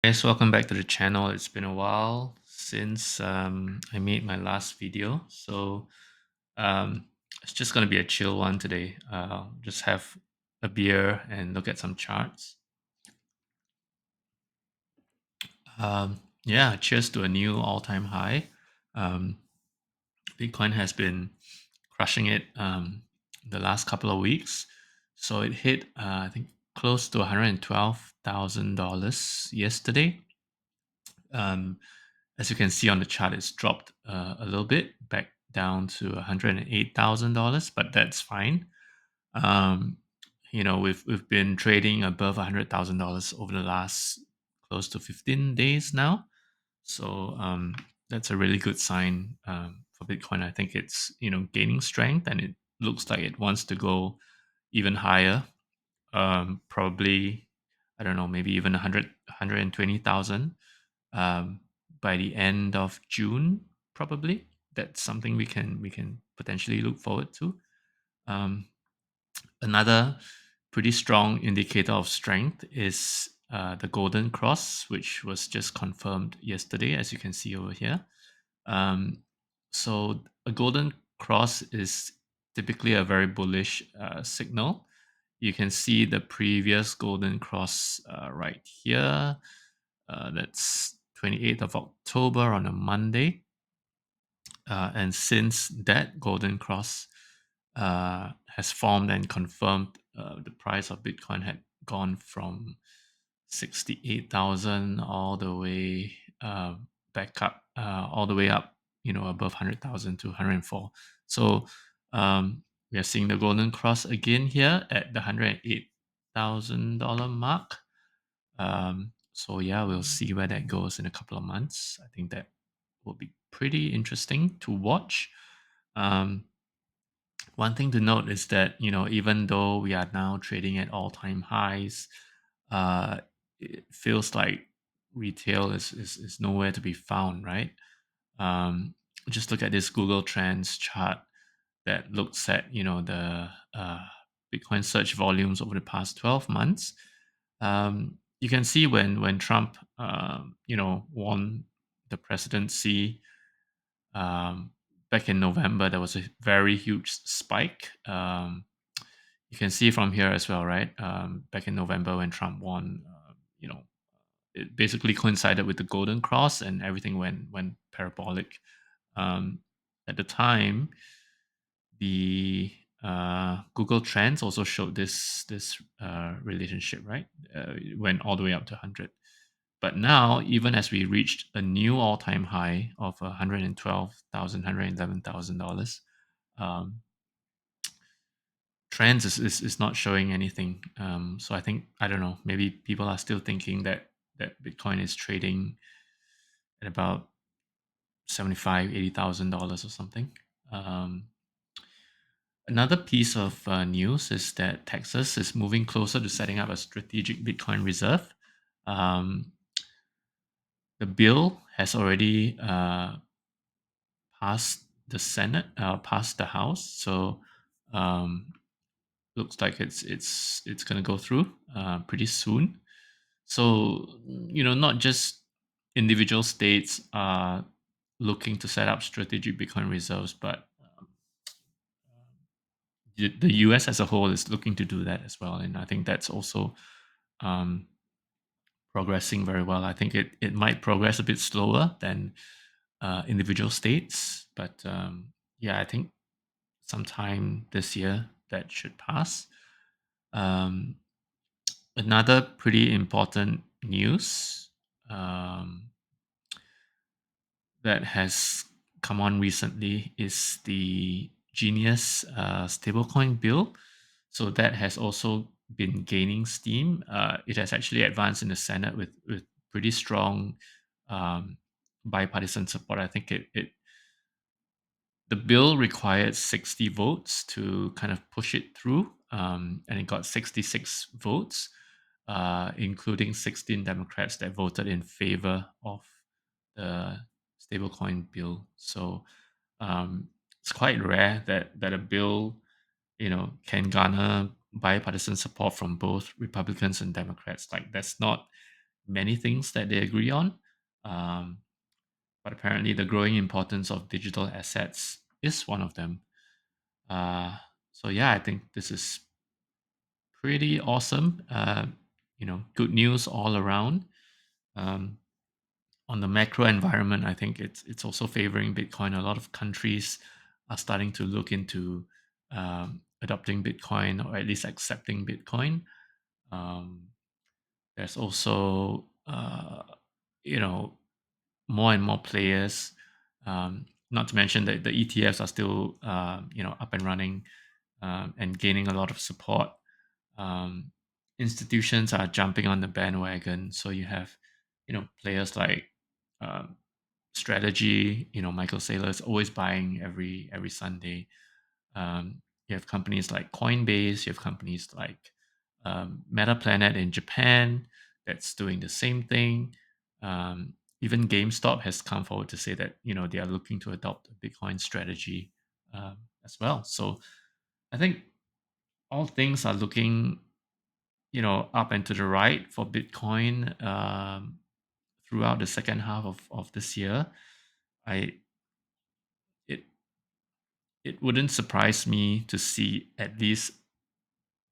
Guys, welcome back to the channel. It's been a while since I made my last video, so um, it's just gonna be a chill one today. Just have a beer and look at some charts. Yeah, cheers to a new all-time high. Um, Bitcoin has been crushing it the last couple of weeks, so it hit I think close to $112,000 yesterday. Um, as you can see on the chart, it's dropped a little bit back down to $108,000, but that's fine. Um, we've been trading above $100,000 over the last close to 15 days now, so that's a really good sign for Bitcoin. I think it's gaining strength, and it looks like it wants to go even higher. Probably, I don't know, maybe even 120,000 um, by the end of June, probably. That's something we can potentially look forward to. Um, Another pretty strong indicator of strength is the golden cross, which was just confirmed yesterday, as you can see over here. So a golden cross is typically a very bullish signal. You can see the previous golden cross right here. That's 28th of October on a Monday. And since that golden cross has formed and confirmed, the price of Bitcoin had gone from 68,000 all the way back up, all the way up, above 100,000 to 104. So we are seeing the golden cross again here at the $108,000 mark. So yeah, we'll see where that goes in a couple of months. I think that will be pretty interesting to watch. Um, One thing to note is that even though we are now trading at all-time highs, uh, it feels like retail is nowhere to be found, right? Um, just look at this Google Trends chart that looks at the Bitcoin search volumes over the past 12 months. You can see when Trump won the presidency um, back in November, there was a very huge spike. You can see from here as well, right? Back in November when Trump won, it basically coincided with the Golden Cross, and everything went parabolic. Um, at the time, the Google Trends also showed this relationship, right? It went all the way up to 100. But now, even as we reached a new all-time high of $112,000, $111,000, um, Trends is not showing anything. So I think, I don't know, maybe people are still thinking that Bitcoin is trading at about 75, $80,000 or something. Um, Another piece of news is that Texas is moving closer to setting up a strategic Bitcoin reserve. Um, the bill has already passed the Senate, passed the House, so um, looks like it's going to go through pretty soon. So not just individual states are looking to set up strategic Bitcoin reserves, but the US as a whole is looking to do that as well. And I think that's also um, progressing very well. I think it might progress a bit slower than individual states, but yeah, I think sometime this year that should pass. Um, Another pretty important news that has come on recently is the Genius stablecoin bill. So that has also been gaining steam. It has actually advanced in the Senate with pretty strong um, bipartisan support. I think the bill required 60 votes to kind of push it through, and it got 66 votes, including 16 Democrats that voted in favor of the stablecoin bill. So it's quite rare that a bill, can garner bipartisan support from both Republicans and Democrats. Like that's not many things that they agree on. Um, but apparently, the growing importance of digital assets is one of them. Uh, so yeah, I think this is pretty awesome. Good news all around. Um, on the macro environment, I think it's also favoring Bitcoin. A lot of countries are starting to look into adopting Bitcoin or at least accepting Bitcoin. Um, there's also you know more and more players. Not to mention that the ETFs are still up and running and gaining a lot of support. Um, Institutions are jumping on the bandwagon, so you have players like um, Strategy. Michael Saylor is always buying every Sunday. You have companies like Coinbase. You have companies like MetaPlanet in Japan that's doing the same thing. Even GameStop has come forward to say that they are looking to adopt a Bitcoin strategy as well. So I think all things are looking up and to the right for Bitcoin throughout the second half of this year. I it it wouldn't surprise me to see at least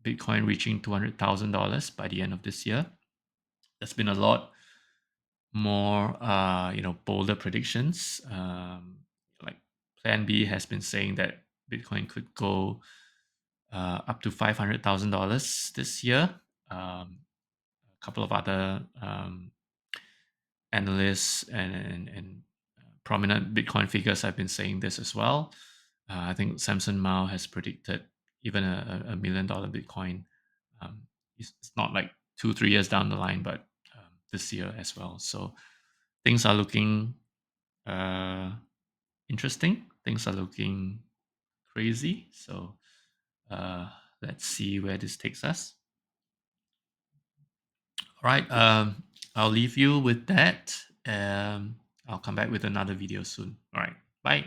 Bitcoin reaching $200,000 by the end of this year. There's been a lot more, bolder predictions. Like Plan B has been saying that Bitcoin could go up to $500,000 this year. A couple of other analysts and prominent Bitcoin figures have been saying this as well. I think Samson Mao has predicted even a $1 million Bitcoin. Um, it's not like 2 3 years down the line, but this year as well. So things are looking uh, interesting. Things are looking crazy. So uh, let's see where this takes us. All right. I'll leave you with that. I'll come back with another video soon. All right. Bye.